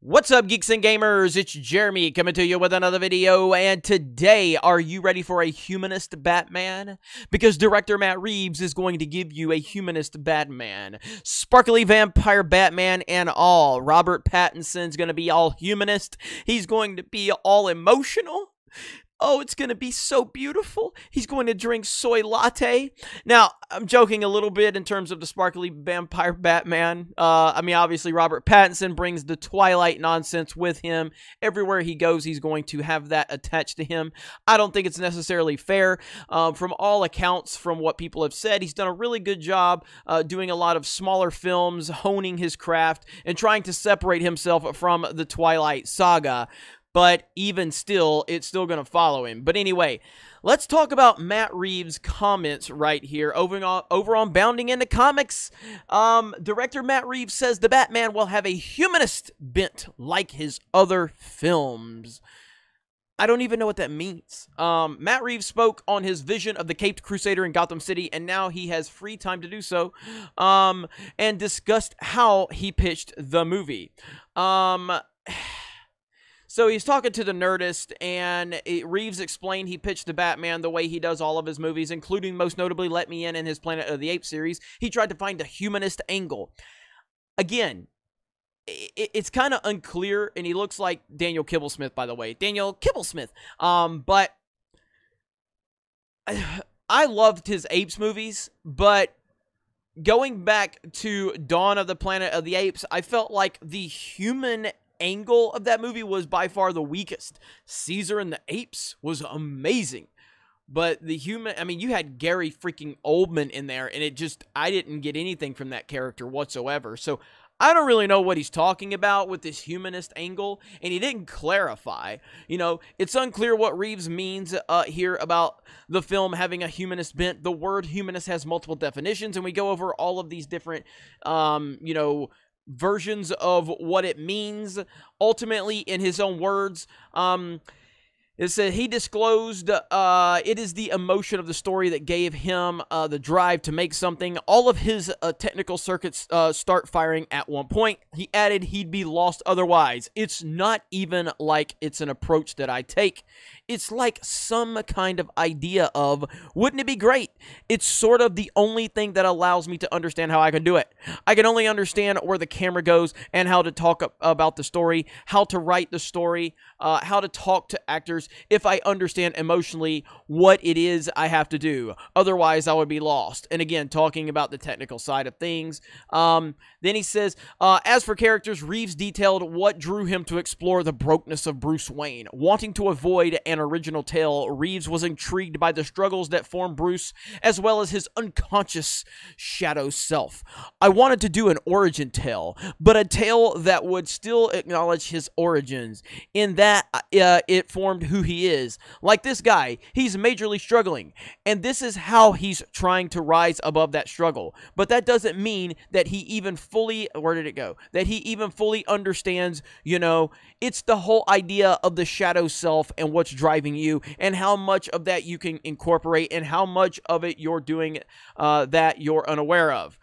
What's up, geeks and gamers? It's Jeremy coming to you with another video, and today, are you ready for a humanist Batman? Because director Matt Reeves is going to give you a humanist Batman. Sparkly vampire Batman and all. Robert Pattinson's going to be all humanist. He's going to be all emotional. Oh, it's going to be so beautiful. He's going to drink soy latte. Now, I'm joking a little bit in terms of the sparkly vampire Batman. I mean, obviously, Robert Pattinson brings the Twilight nonsense with him. Everywhere he goes, he's going to have that attached to him. I don't think it's necessarily fair. From all accounts, from what people have said, he's done a really good job doing a lot of smaller films, honing his craft, and trying to separate himself from the Twilight saga. But even still, it's still going to follow him. But anyway, let's talk about Matt Reeves' comments right here over on Bounding Into Comics. Director Matt Reeves says the Batman will have a humanist bent like his other films. I don't even know what that means. Matt Reeves spoke on his vision of the Caped Crusader in Gotham City, and now he has free time to do so, and discussed how he pitched the movie. So he's talking to the Nerdist, and Reeves explained he pitched the Batman the way he does all of his movies, including most notably Let Me In and his Planet of the Apes series. He tried to find a humanist angle. Again, it's kind of unclear, and he looks like Daniel Kibblesmith, by the way. Daniel Kibblesmith. But I loved his Apes movies, but going back to Dawn of the Planet of the Apes, I felt like the human angle of that movie was by far the weakest. Caesar and the Apes was amazing, but the human, I mean, you had Gary freaking Oldman in there, and I didn't get anything from that character whatsoever. So I don't really know what he's talking about with this humanist angle, and he didn't clarify. You know, it's unclear what Reeves means here about the film having a humanist bent. The word humanist has multiple definitions, and we go over all of these different, you know, versions of what it means. Ultimately, in his own words, it said he disclosed it is the emotion of the story that gave him the drive to make something. All of his technical circuits start firing at one point. He added he'd be lost otherwise. It's not even like it's an approach that I take. It's like some kind of idea of, wouldn't it be great? It's sort of the only thing that allows me to understand how I can do it. I can only understand where the camera goes and how to talk about the story, how to write the story, how to talk to actors if I understand emotionally what it is I have to do. Otherwise, I would be lost. And again, talking about the technical side of things. Then he says, as for characters, Reeves detailed what drew him to explore the brokenness of Bruce Wayne. Wanting to avoid an original tale, Reeves was intrigued by the struggles that form Bruce, as well as his unconscious shadow self. I wanted to do an origin tale, but a tale that would still acknowledge his origins, in that it formed who he is. Like this guy, he's majorly struggling, and this is how he's trying to rise above that struggle. But that doesn't mean that he even fully, where did it go? That he even fully understands, you know, it's the whole idea of the shadow self and what's driving you, and how much of that you can incorporate, and how much of it you're doing that you're unaware of.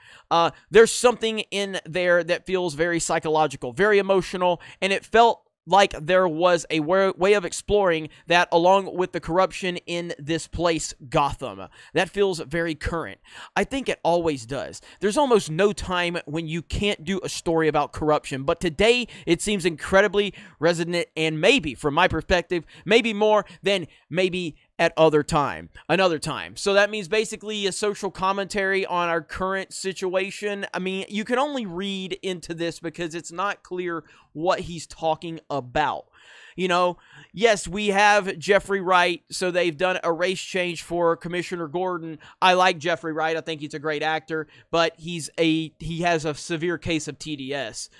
There's something in there that feels very psychological, very emotional, and it felt like there was a way of exploring that along with the corruption in this place, Gotham. That feels very current. I think it always does. There's almost no time when you can't do a story about corruption, but today it seems incredibly resonant, and maybe, from my perspective, maybe more than maybe at another time. So that means basically a social commentary on our current situation. I mean, you can only read into this because it's not clear what he's talking about. You know, yes, we have Jeffrey Wright, so they've done a race change for Commissioner Gordon. I like Jeffrey Wright. I think he's a great actor, but he has a severe case of TDS.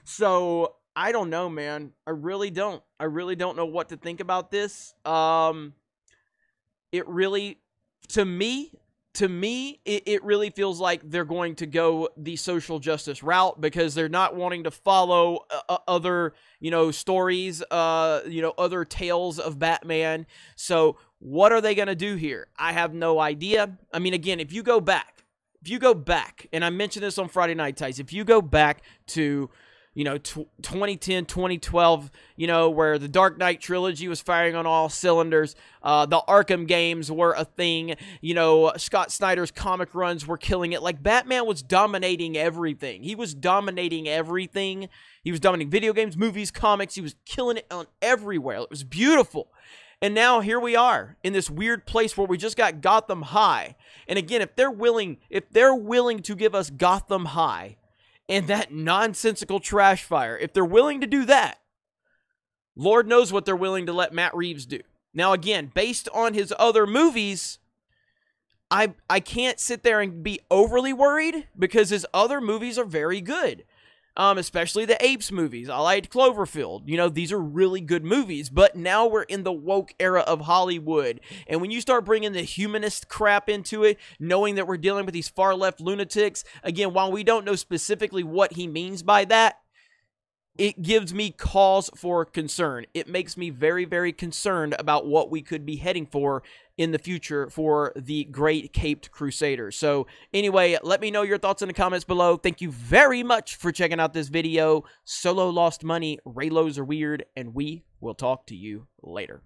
So I don't know, man. I really don't know what to think about this. It really, to me, it really feels like they're going to go the social justice route, because they're not wanting to follow other, you know, stories, you know, other tales of Batman. So what are they going to do here? I have no idea. I mean, again, if you go back, and I mentioned this on Friday Night Ties, if you go back to you know, 2010, 2012, you know, where the Dark Knight trilogy was firing on all cylinders. The Arkham games were a thing. You know, Scott Snyder's comic runs were killing it. Like, Batman was dominating everything. He was dominating everything. He was dominating video games, movies, comics. He was killing it on everywhere. It was beautiful. And now here we are in this weird place where we just got Gotham High. And again, if they're willing to give us Gotham High and that nonsensical trash fire, if they're willing to do that, Lord knows what they're willing to let Matt Reeves do. Now, again, based on his other movies, I can't sit there and be overly worried because his other movies are very good. Especially the Apes movies. I liked Cloverfield. You know, these are really good movies, but now we're in the woke era of Hollywood. And when you start bringing the humanist crap into it, knowing that we're dealing with these far-left lunatics, again, while we don't know specifically what he means by that, it gives me cause for concern. It makes me very, very concerned about what we could be heading for in the future for the Great Caped Crusaders. So anyway, let me know your thoughts in the comments below. Thank you very much for checking out this video. Solo lost money, Raylos are weird, and we will talk to you later.